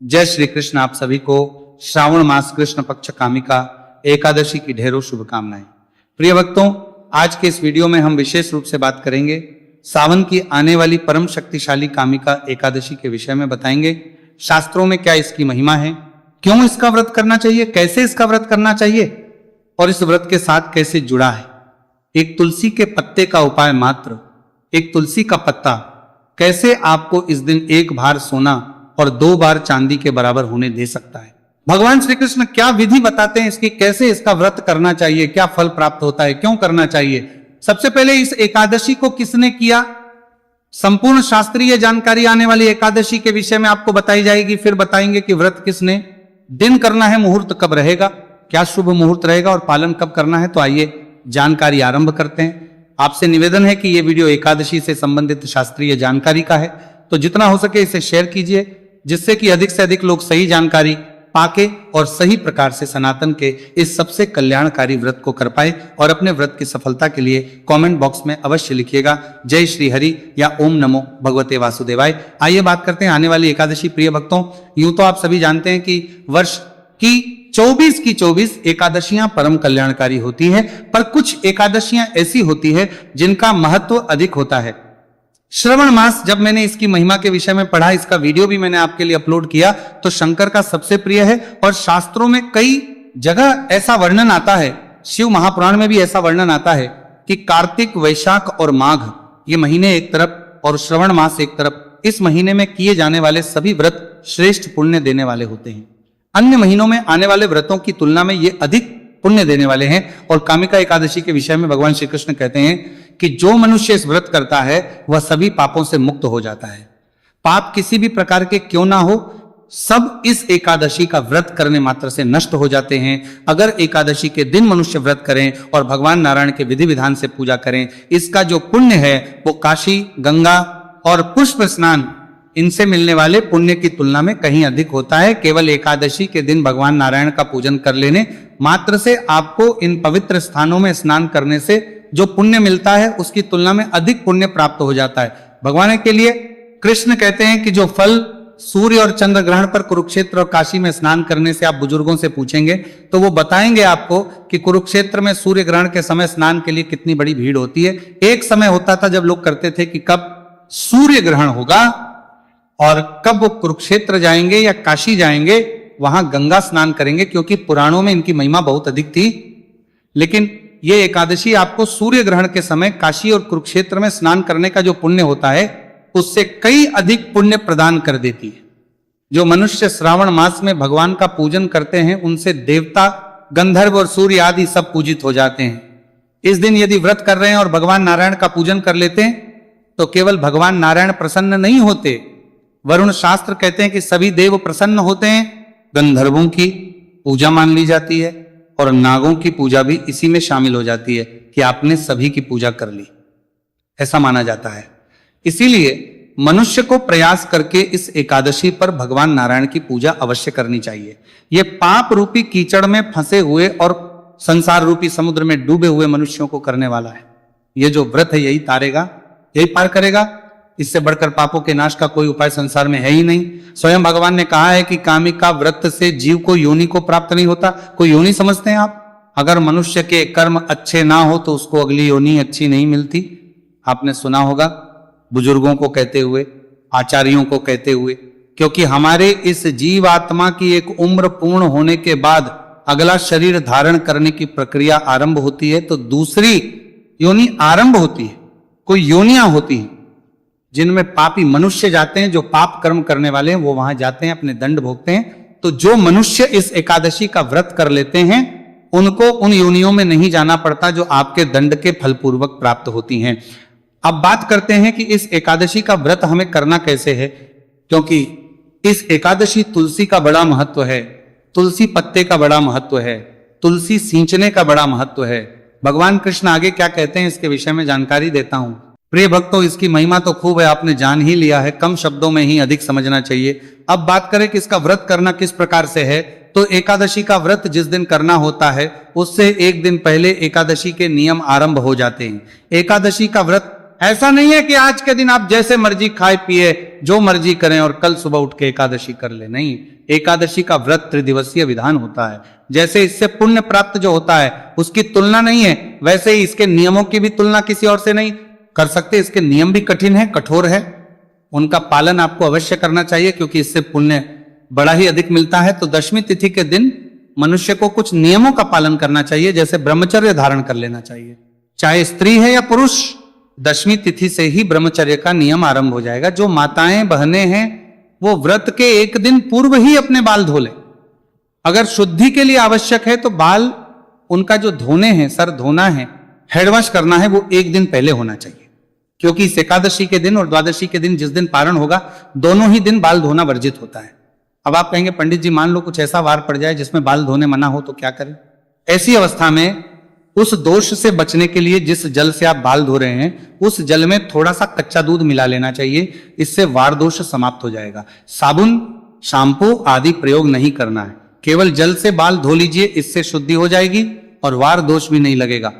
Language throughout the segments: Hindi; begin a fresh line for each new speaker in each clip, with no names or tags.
जय श्री कृष्ण। आप सभी को श्रावण मास कृष्ण पक्ष कामिका एकादशी की ढेरों शुभकामनाएं। प्रिय भक्तों, आज के इस वीडियो में हम विशेष रूप से बात करेंगे सावन की आने वाली परम शक्तिशाली कामिका एकादशी के विषय में बताएंगे। शास्त्रों में क्या इसकी महिमा है, क्यों इसका व्रत करना चाहिए, कैसे इसका व्रत करना चाहिए और इस व्रत के साथ कैसे जुड़ा है। एक तुलसी के पत्ते का उपाय मात्र, एक तुलसी का पत्ता कैसे आपको इस दिन एक बार सोना और 2 बार चांदी के बराबर होने दे सकता है। भगवान श्री कृष्ण क्या विधि बताते हैं इसकी, कैसे इसका व्रत करना चाहिए, क्या फल प्राप्त होता है, क्यों करना चाहिए। सबसे पहले इस एकादशी को किसने किया, संपूर्ण शास्त्रीय जानकारी आने वाली एकादशी के विषय में आपको बताई जाएगी। फिर बताएंगे कि व्रत किसने, दिन करना है, मुहूर्त कब रहेगा, क्या शुभ मुहूर्त रहेगा और पालन कब करना है। तो आइए जानकारी आरंभ करते हैं। आपसे निवेदन है कि यह वीडियो एकादशी से संबंधित शास्त्रीय जानकारी का है, तो जितना हो सके इसे शेयर कीजिए, जिससे कि अधिक से अधिक लोग सही जानकारी पाके और सही प्रकार से सनातन के इस सबसे कल्याणकारी व्रत को कर पाए। और अपने व्रत की सफलता के लिए कमेंट बॉक्स में अवश्य लिखिएगा जय श्री हरि या ओम नमो भगवते वासुदेवाय। आइए बात करते हैं आने वाली एकादशी। प्रिय भक्तों, यूं तो आप सभी जानते हैं कि वर्ष की 24 एकादशियां परम कल्याणकारी होती है, पर कुछ एकादशियां ऐसी होती है जिनका महत्व अधिक होता है। श्रवण मास, जब मैंने इसकी महिमा के विषय में पढ़ा, इसका वीडियो भी मैंने आपके लिए अपलोड किया, तो शंकर का सबसे प्रिय है। और शास्त्रों में कई जगह ऐसा वर्णन आता है, शिव महापुराण में भी ऐसा वर्णन आता है कि कार्तिक, वैशाख और माघ ये महीने एक तरफ और श्रवण मास एक तरफ, इस महीने में किए जाने वाले सभी व्रत श्रेष्ठ पुण्य देने वाले होते हैं। अन्य महीनों में आने वाले व्रतों की तुलना में ये अधिक पुण्य देने वाले हैं। और कामिका एकादशी के विषय में भगवान श्री कृष्ण कहते हैं कि जो मनुष्य इस व्रत करता है वह सभी पापों से मुक्त हो जाता है। पाप किसी भी प्रकार के क्यों ना हो, सब इस एकादशी का व्रत करने मात्र से नष्ट हो जाते हैं। अगर एकादशी के दिन मनुष्य व्रत करें और भगवान नारायण के विधि विधान से पूजा करें, इसका जो पुण्य है वो काशी, गंगा और पुष्प स्नान, इनसे मिलने वाले पुण्य की तुलना में कहीं अधिक होता है। केवल एकादशी के दिन भगवान नारायण का पूजन कर लेने मात्र से आपको इन पवित्र स्थानों में स्नान करने से जो पुण्य मिलता है उसकी तुलना में अधिक पुण्य प्राप्त हो जाता है। भगवान के लिए कृष्ण कहते हैं कि जो फल सूर्य और चंद्र ग्रहण पर कुरुक्षेत्र और काशी में स्नान करने से आप बुजुर्गों से पूछेंगे तो वो बताएंगे आपको कि कुरुक्षेत्र में सूर्य ग्रहण के समय स्नान के लिए कितनी बड़ी भीड़ होती है। एक समय होता था जब लोग करते थे कि कब सूर्य ग्रहण होगा और कब वो कुरुक्षेत्र जाएंगे या काशी जाएंगे, वहां गंगा स्नान करेंगे, क्योंकि पुराणों में इनकी महिमा बहुत अधिक थी। लेकिन ये एकादशी आपको सूर्य ग्रहण के समय काशी और कुरुक्षेत्र में स्नान करने का जो पुण्य होता है उससे कई अधिक पुण्य प्रदान कर देती है। जो मनुष्य श्रावण मास में भगवान का पूजन करते हैं उनसे देवता, गंधर्व और सूर्य आदि सब पूजित हो जाते हैं। इस दिन यदि व्रत कर रहे हैं और भगवान नारायण का पूजन कर लेते हैं तो केवल भगवान नारायण प्रसन्न नहीं होते, वरुण शास्त्र कहते हैं कि सभी देव प्रसन्न होते हैं। गंधर्वों की पूजा मान ली जाती है और नागों की पूजा भी इसी में शामिल हो जाती है कि आपने सभी की पूजा कर ली, ऐसा माना जाता है। इसीलिए मनुष्य को प्रयास करके इस एकादशी पर भगवान नारायण की पूजा अवश्य करनी चाहिए। यह पाप रूपी कीचड़ में फंसे हुए और संसार रूपी समुद्र में डूबे हुए मनुष्यों को करने वाला है। यह जो व्रत है यही तारेगा, यही पार करेगा। इससे बढ़कर पापों के नाश का कोई उपाय संसार में है ही नहीं। स्वयं भगवान ने कहा है कि कामिका व्रत से जीव को योनि को प्राप्त नहीं होता। कोई योनि समझते हैं आप? अगर मनुष्य के कर्म अच्छे ना हो तो उसको अगली योनि अच्छी नहीं मिलती। आपने सुना होगा बुजुर्गों को कहते हुए, आचार्यों को कहते हुए, क्योंकि हमारे इस जीव आत्मा की एक उम्र पूर्ण होने के बाद अगला शरीर धारण करने की प्रक्रिया आरंभ होती है, तो दूसरी योनि आरंभ होती है। कोई योनियां होती हैं जिनमें पापी मनुष्य जाते हैं, जो पाप कर्म करने वाले हैं वो वहां जाते हैं, अपने दंड भोगते हैं। तो जो मनुष्य इस एकादशी का व्रत कर लेते हैं उनको उन योनियों में नहीं जाना पड़ता जो आपके दंड के फलपूर्वक प्राप्त होती हैं। अब बात करते हैं कि इस एकादशी का व्रत हमें करना कैसे है, क्योंकि इस एकादशी तुलसी का बड़ा महत्व है, तुलसी पत्ते का बड़ा महत्व है, तुलसी सींचने का बड़ा महत्व है। भगवान कृष्ण आगे क्या कहते हैं इसके विषय में जानकारी देता हूं। प्रिय भक्तों, इसकी महिमा तो खूब है, आपने जान ही लिया है, कम शब्दों में ही अधिक समझना चाहिए। अब बात करें कि इसका व्रत करना किस प्रकार से है, तो एकादशी का व्रत जिस दिन करना होता है उससे एक दिन पहले एकादशी के नियम आरंभ हो जाते हैं। एकादशी का व्रत ऐसा नहीं है कि आज के दिन आप जैसे मर्जी खाए पिए जो मर्जी करें और कल सुबह उठ के एकादशी कर ले। नहीं, एकादशी का व्रत त्रिदिवसीय विधान होता है। जैसे इससे पुण्य प्राप्त जो होता है उसकी तुलना नहीं है, वैसे ही इसके नियमों की भी तुलना किसी और से नहीं कर सकते। इसके नियम भी कठिन है, कठोर है, उनका पालन आपको अवश्य करना चाहिए क्योंकि इससे पुण्य बड़ा ही अधिक मिलता है। तो दशमी तिथि के दिन मनुष्य को कुछ नियमों का पालन करना चाहिए, जैसे ब्रह्मचर्य धारण कर लेना चाहिए। चाहे स्त्री है या पुरुष, दशमी तिथि से ही ब्रह्मचर्य का नियम आरंभ हो जाएगा। जो माताएं बहनें हैं वो व्रत के एक दिन पूर्व ही अपने बाल धो ले। अगर शुद्धि के लिए आवश्यक है तो बाल उनका जो धोने हैं, सर धोना है, हेड वॉश करना है, वो एक दिन पहले होना चाहिए, क्योंकि इस एकादशी के दिन और द्वादशी के दिन जिस दिन पारण होगा दोनों ही दिन बाल धोना वर्जित होता है। अब आप कहेंगे पंडित जी मान लो कुछ ऐसा वार पड़ जाए जिसमें बाल धोने मना हो तो क्या करें? ऐसी अवस्था में उस दोष से बचने के लिए जिस जल से आप बाल धो रहे हैं उस जल में थोड़ा सा कच्चा दूध मिला लेना चाहिए, इससे वार दोष समाप्त हो जाएगा। साबुन, शैम्पू आदि प्रयोग नहीं करना है, केवल जल से बाल धो लीजिए, इससे शुद्धि हो जाएगी और वार दोष भी नहीं लगेगा।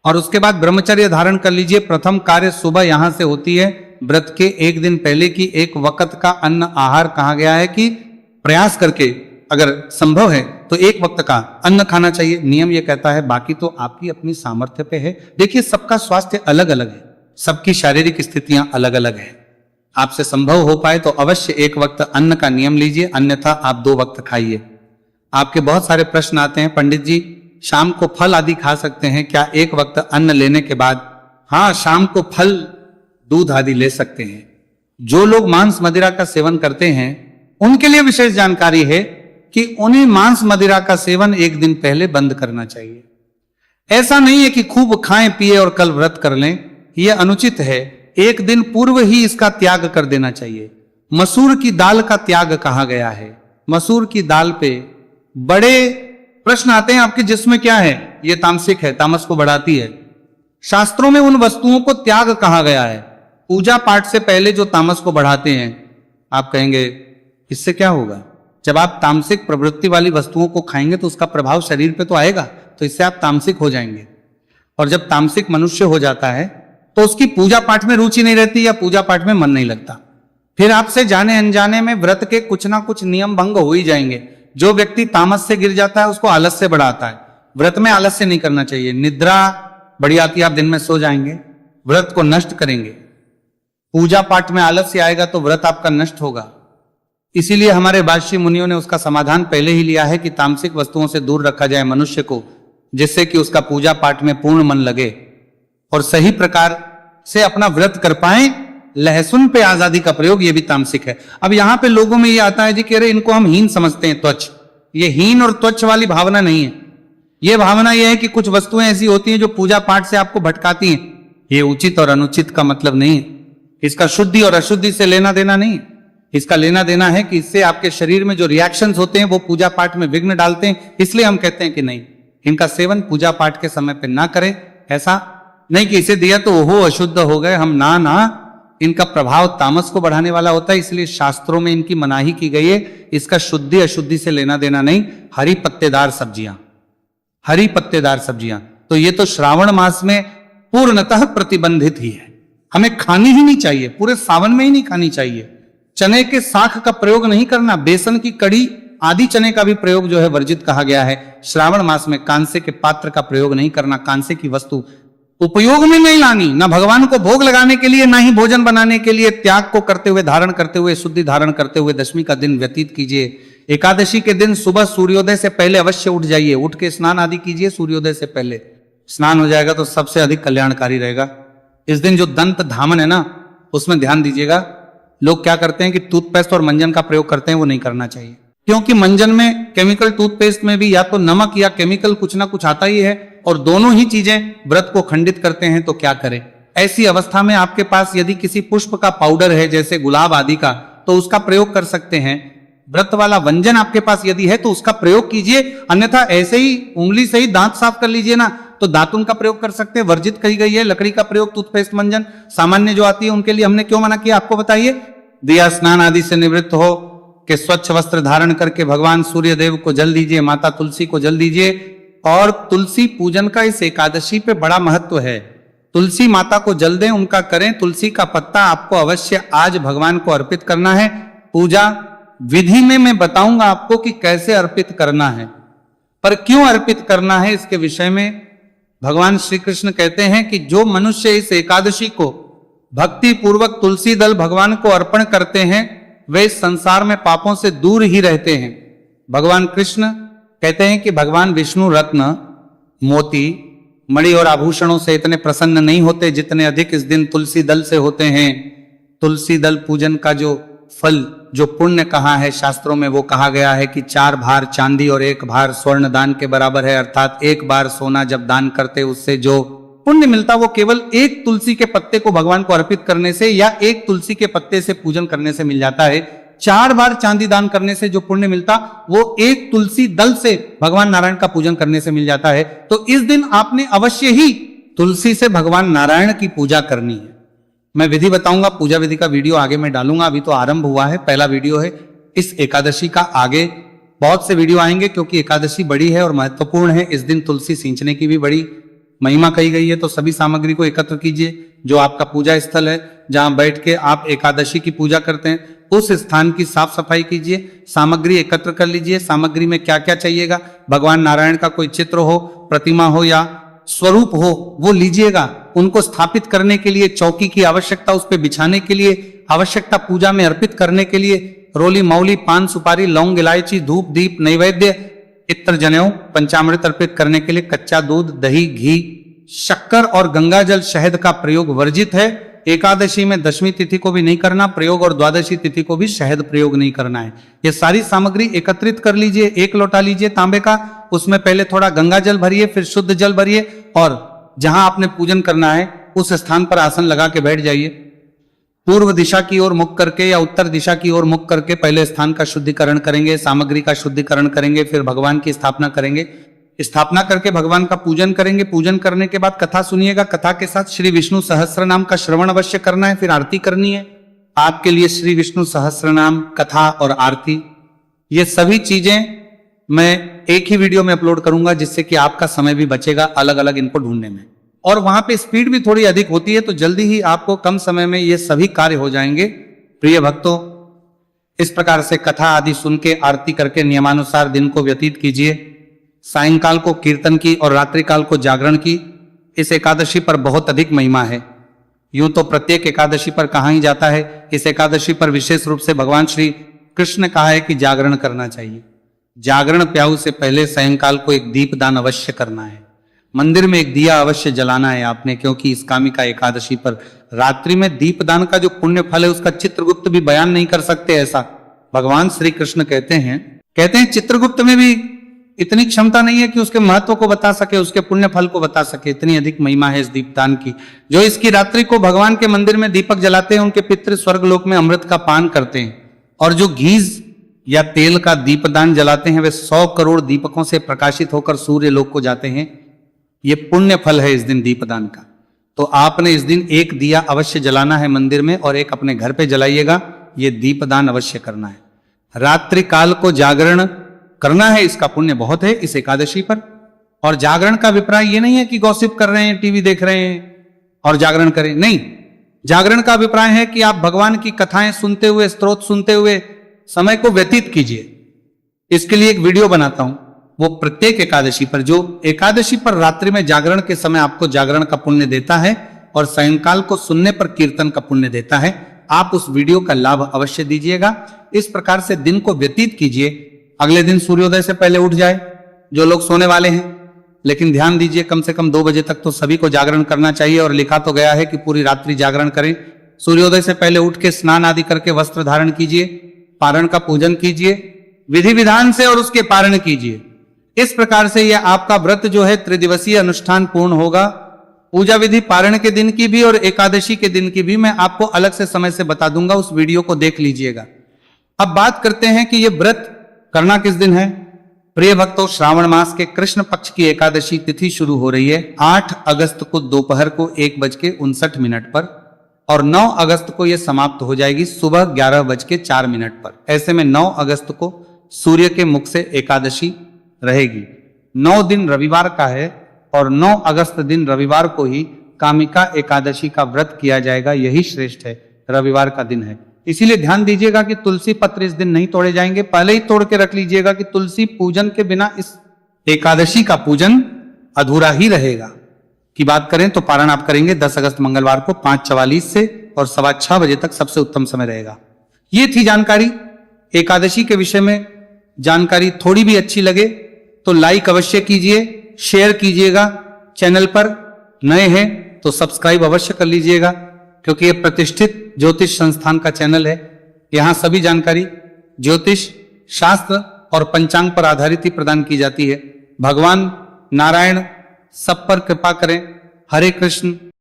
और उसके बाद ब्रह्मचर्य धारण कर लीजिए। प्रथम कार्य सुबह यहां से होती है, व्रत के एक दिन पहले की एक वक्त का अन्न आहार कहा गया है कि प्रयास करके अगर संभव है तो एक वक्त का अन्न खाना चाहिए। नियम यह कहता है, बाकी तो आपकी अपनी सामर्थ्य पे है। देखिए सबका स्वास्थ्य अलग अलग है, सबकी शारीरिक स्थितियां अलग अलग है। आपसे संभव हो पाए तो अवश्य एक वक्त अन्न का नियम लीजिए, अन्यथा आप 2 वक्त खाइए। आपके बहुत सारे प्रश्न आते हैं, पंडित जी शाम को फल आदि खा सकते हैं क्या एक वक्त अन्न लेने के बाद? हाँ, शाम को फल दूध आदि ले सकते हैं। जो लोग मांस मदिरा का सेवन करते हैं उनके लिए विशेष जानकारी है कि उन्हें मांस मदिरा का सेवन एक दिन पहले बंद करना चाहिए। ऐसा नहीं है कि खूब खाएं पिए और कल व्रत कर लें, यह अनुचित है। एक दिन पूर्व ही इसका त्याग कर देना चाहिए। मसूर की दाल का त्याग कहा गया है। मसूर की दाल पे बड़े प्रश्न आते हैं आपके, जिसमें क्या है? ये तामसिक है, तामस को बढ़ाती है। शास्त्रों में उन वस्तुओं को त्याग कहा गया है। पूजा पाठ से पहले जो तामस को बढ़ाते हैं, आप कहेंगे इससे क्या होगा? जब आप तामसिक प्रवृत्ति वाली वस्तुओं को खाएंगे तो उसका प्रभाव शरीर पे तो आएगा, तो इससे आप तामसिक हो जाएंगे। और जब तामसिक मनुष्य हो जाता है तो उसकी पूजा पाठ में रुचि नहीं रहती या पूजा पाठ में मन नहीं लगता। फिर आपसे जाने अनजाने में व्रत के कुछ ना कुछ नियम भंग हो ही जाएंगे। जो व्यक्ति तामस से गिर जाता है उसको आलस्य बढ़ाता है। व्रत में आलस्य नहीं करना चाहिए। निद्रा बड़ी आती है, आप दिन में सो जाएंगे, व्रत को नष्ट करेंगे। पूजा पाठ में आलस्य आएगा तो व्रत आपका नष्ट होगा। इसीलिए हमारे बादशाह मुनियों ने उसका समाधान पहले ही लिया है कि तामसिक वस्तुओं से दूर रखा जाए मनुष्य को, जिससे कि उसका पूजा पाठ में पूर्ण मन लगे और सही प्रकार से अपना व्रत कर पाए। लहसुन पे आजादी का प्रयोग ये भी तामसिक है। अब यहां पे लोगों में ये आता है जी कि अरे इनको हम हीन समझते हैं, त्वच। ये हीन और त्वच वाली भावना नहीं है। ये भावना ये है कि कुछ वस्तुएं ऐसी होती हैं जो पूजा पाठ से आपको भटकाती हैं। ये उचित और अनुचित का मतलब नहीं है। इसका शुद्धि और अशुद्धि से लेना देना नहीं है। इसका लेना देना है कि इससे आपके शरीर में जो रिएक्शंस होते हैं वो पूजा पाठ में विघ्न डालते हैं। इसलिए हम कहते हैं कि नहीं, इनका सेवन पूजा पाठ के समय पे ना करें। ऐसा नहीं कि इसे दिया तो ओहो अशुद्ध हो गए हम, ना, इनका प्रभाव तामस को बढ़ाने वाला होता है। इसलिए शास्त्रों में इनकी मनाही की गई है। इसका शुद्धि अशुद्धि से लेना देना नहीं। हरी पत्तेदार सब्जियां, हरी पत्तेदार सब्जियां तो ये तो श्रावण मास में पूर्णतः प्रतिबंधित ही है, हमें खानी ही नहीं चाहिए। पूरे सावन में ही नहीं खानी चाहिए। चने के साख का प्रयोग नहीं करना, बेसन की कड़ी आदि चने का भी प्रयोग जो है वर्जित कहा गया है। श्रावण मास में कांसे के पात्र का प्रयोग नहीं करना, कांसे की वस्तु उपयोग में नहीं लानी, ना भगवान को भोग लगाने के लिए, ना ही भोजन बनाने के लिए। त्याग को करते हुए, धारण करते हुए, शुद्धि धारण करते हुए दशमी का दिन व्यतीत कीजिए। एकादशी के दिन सुबह सूर्योदय से पहले अवश्य उठ जाइए, उठ के स्नान आदि कीजिए। सूर्योदय से पहले स्नान हो जाएगा तो सबसे अधिक कल्याणकारी रहेगा। इस दिन जो दंत धामन है ना, उसमें ध्यान दीजिएगा। लोग क्या करते हैं कि टूथपेस्ट और मंजन का प्रयोग करते हैं, वो नहीं करना चाहिए। क्योंकि मंजन में केमिकल, टूथपेस्ट में भी या तो नमक या केमिकल कुछ ना कुछ आता ही है, और दोनों ही चीजें व्रत को खंडित करते हैं। तो क्या करें? ऐसी अवस्था में आपके पास यदि किसी पुष्प का पाउडर है, जैसे गुलाब आदि का, तो उसका प्रयोग कर सकते हैं। व्रत वाला व्यंजन आपके पास यदि है तो उसका प्रयोग कीजिए, अन्यथा ऐसे ही उंगली से ही दांत साफ कर लीजिए ना, तो दातुन का प्रयोग कर सकते हैं। वर्जित कही गई है लकड़ी का प्रयोग, टूथपेस्ट मंजन सामान्य जो आती है उनके लिए हमने क्यों मना किया आपको बताइए। दिया स्नान आदि से निवृत्त हो के स्वच्छ वस्त्र धारण करके भगवान सूर्य देव को जल दीजिए, माता तुलसी को जल दीजिए। और तुलसी पूजन का इस एकादशी पे बड़ा महत्व है। तुलसी माता को जल दें, उनका करें। तुलसी का पत्ता आपको अवश्य आज भगवान को अर्पित करना है। पूजा विधि में मैं बताऊंगा आपको कि कैसे अर्पित करना है, पर क्यों अर्पित करना है इसके विषय में भगवान श्री कृष्ण कहते हैं कि जो मनुष्य इस एकादशी को भक्ति पूर्वक तुलसी दल भगवान को अर्पण करते हैं वे इस संसार में पापों से दूर ही रहते हैं। भगवान कृष्ण कहते हैं कि भगवान विष्णु रत्न, मोती, मणि और आभूषणों से इतने प्रसन्न नहीं होते जितने अधिक इस दिन तुलसी दल से होते हैं। तुलसी दल पूजन का जो फल, जो पुण्य कहा है शास्त्रों में, वो कहा गया है कि 4 भार चांदी और 1 भार स्वर्ण दान के बराबर है। अर्थात 1 बार सोना जब दान करते उससे जो पुण्य मिलता वो केवल 1 तुलसी के पत्ते को भगवान को अर्पित करने से या 1 तुलसी के पत्ते से पूजन करने से मिल जाता है। 4 बार चांदी दान करने से जो पुण्य मिलता वो 1 तुलसी दल से भगवान नारायण का पूजन करने से मिल जाता है। तो इस दिन आपने अवश्य ही तुलसी से भगवान नारायण की पूजा करनी है। मैं विधि बताऊंगा, पूजा विधि का वीडियो आगे मैं डालूंगा, अभी तो आरंभ हुआ है, पहला वीडियो है। इस एकादशी का आगे बहुत से वीडियो आएंगे क्योंकि एकादशी बड़ी है और महत्वपूर्ण है। इस दिन तुलसी सींचने की भी बड़ी महिमा कही गई है। तो सभी सामग्री को एकत्र कीजिए। जो आपका पूजा स्थल है जहां बैठ के आप एकादशी की पूजा करते हैं उस स्थान की साफ सफाई कीजिए, सामग्री एकत्र कर लीजिए। सामग्री में क्या क्या चाहिएगा, भगवान नारायण का कोई चित्र हो, प्रतिमा हो या स्वरूप हो वो लीजिएगा। उनको स्थापित करने के लिए चौकी की आवश्यकता, उस पर बिछाने के लिए आवश्यकता, पूजा में अर्पित करने के लिए रोली, मौली, पान, सुपारी, लौंग, इलायची, धूप, दीप, नैवेद्य, इत्र, जनेऊ, पंचामृत अर्पित करने के लिए कच्चा दूध, दही, घी, शक्कर और गंगा जल, शहद का प्रयोग वर्जित है। एकादशी में दशमी तिथि को भी नहीं करना प्रयोग और द्वादशी तिथि को भी शहद प्रयोग नहीं करना है। ये सारी सामग्री एकत्रित कर लीजिए। 1 लोटा लीजिए तांबे का, उसमें पहले थोड़ा गंगा जल भरिए, फिर शुद्ध जल भरिए और जहां आपने पूजन करना है उस स्थान पर आसन लगा के बैठ जाइए। पूर्व दिशा की ओर मुख करके या उत्तर दिशा की ओर मुख करके पहले स्थान का शुद्धिकरण करेंगे, सामग्री का शुद्धिकरण करेंगे, फिर भगवान की स्थापना करेंगे। स्थापना करके भगवान का पूजन करेंगे। पूजन करने के बाद कथा सुनिएगा। कथा के साथ श्री विष्णु सहस्त्र नाम का श्रवण अवश्य करना है, फिर आरती करनी है। आपके लिए श्री विष्णु सहस्त्र नाम, कथा और आरती, ये सभी चीजें मैं एक ही वीडियो में अपलोड करूंगा जिससे कि आपका समय भी बचेगा अलग अलग इनको ढूंढने में। और वहां पे स्पीड भी थोड़ी अधिक होती है तो जल्दी ही आपको कम समय में ये सभी कार्य हो जाएंगे। प्रिय भक्तों, इस प्रकार से कथा आदि सुन के, आरती करके नियमानुसार दिन को व्यतीत कीजिए। सायंकाल को कीर्तन की और रात्रि काल को जागरण की। इस एकादशी पर बहुत अधिक महिमा है। यूं तो प्रत्येक एकादशी पर कहा ही जाता है, इस एकादशी पर विशेष रूप से भगवान श्री कृष्ण ने कहा है कि जागरण करना चाहिए। जागरण प्याऊ से पहले सायंकाल को एक दीपदान अवश्य करना है। मंदिर में एक दिया अवश्य जलाना है आपने, क्योंकि इस कामिका एकादशी पर रात्रि में दीपदान का जो पुण्य फल है उसका चित्रगुप्त भी बयान नहीं कर सकते। ऐसा भगवान श्री कृष्ण कहते हैं चित्रगुप्त में भी इतनी क्षमता नहीं है कि उसके महत्व को बता सके, उसके पुण्य फल को बता सके। इतनी अधिक महिमा है इस दीपदान की। जो इसकी रात्रि को भगवान के मंदिर में दीपक जलाते हैं उनके पितृ स्वर्गलोक में अमृत का पान करते हैं। और जो घी या तेल का दीपदान जलाते हैं वे 100 करोड़ दीपकों से प्रकाशित होकर सूर्य लोक को जाते हैं। ये पुण्य फल है इस दिन दीपदान का। तो आपने इस दिन एक दिया अवश्य जलाना है मंदिर में और एक अपने घर पे जलाइएगा। ये दीपदान अवश्य करना है। रात्रि काल को जागरण करना है, इसका पुण्य बहुत है इस एकादशी पर। और जागरण का अभिप्राय ये नहीं है कि गॉसिप कर रहे हैं, टीवी देख रहे हैं और जागरण करें, नहीं। जागरण का अभिप्राय है कि आप भगवान की कथाएं सुनते हुए, स्तोत्र सुनते हुए समय को व्यतीत कीजिए। इसके लिए एक वीडियो बनाता हूं, वो प्रत्येक एकादशी पर, जो एकादशी पर रात्रि में जागरण के समय आपको जागरण का पुण्य देता है और सायंकाल को सुनने पर कीर्तन का पुण्य देता है। आप उस वीडियो का लाभ अवश्य दीजिएगा। इस प्रकार से दिन को व्यतीत कीजिए। अगले दिन सूर्योदय से पहले उठ जाए जो लोग सोने वाले हैं, लेकिन ध्यान दीजिए कम से कम 2 बजे तक तो सभी को जागरण करना चाहिए। और लिखा तो गया है कि पूरी रात्रि जागरण करें। सूर्योदय से पहले उठ के स्नान आदि करके वस्त्र धारण कीजिए, पारण का पूजन कीजिए विधि विधान से और उसके पारण कीजिए। इस प्रकार से यह आपका व्रत जो है त्रिदिवसीय अनुष्ठान पूर्ण होगा। पूजा विधि पारण के दिन की भी और एकादशी के दिन की भी मैं आपको अलग से समय से बता दूंगा, उस वीडियो को देख लीजिएगा। अब बात करते हैं कि यह व्रत करना किस दिन है। प्रिय भक्तों, श्रावण मास के कृष्ण पक्ष की एकादशी तिथि शुरू हो रही है 8 अगस्त को दोपहर को 1:59 पर और 9 अगस्त को यह समाप्त हो जाएगी सुबह 11:04 पर। ऐसे में 9 अगस्त को सूर्य के मुख से एकादशी रहेगी। 9 दिन रविवार का है और 9 अगस्त दिन रविवार को ही कामिका एकादशी का व्रत किया जाएगा, यही श्रेष्ठ है। रविवार का दिन है, इसीलिए ध्यान दीजिएगा कि तुलसी पत्र इस दिन नहीं तोड़े जाएंगे। पहले ही तोड़ के रख लीजिएगा कि तुलसी पूजन के बिना इस एकादशी का पूजन अधूरा ही रहेगा। की बात करें तो पारण आप करेंगे 10 अगस्त मंगलवार को 5:44 से और 6:15 बजे तक सबसे उत्तम समय रहेगा। ये थी जानकारी एकादशी के विषय में। जानकारी थोड़ी भी अच्छी लगे तो लाइक अवश्य कीजिए, शेयर कीजिएगा। चैनल पर नए हैं तो सब्सक्राइब अवश्य कर लीजिएगा, क्योंकि ये प्रतिष्ठित ज्योतिष संस्थान का चैनल है। यहाँ सभी जानकारी ज्योतिष शास्त्र और पंचांग पर आधारित ही प्रदान की जाती है। भगवान नारायण सब पर कृपा करें। हरे कृष्ण।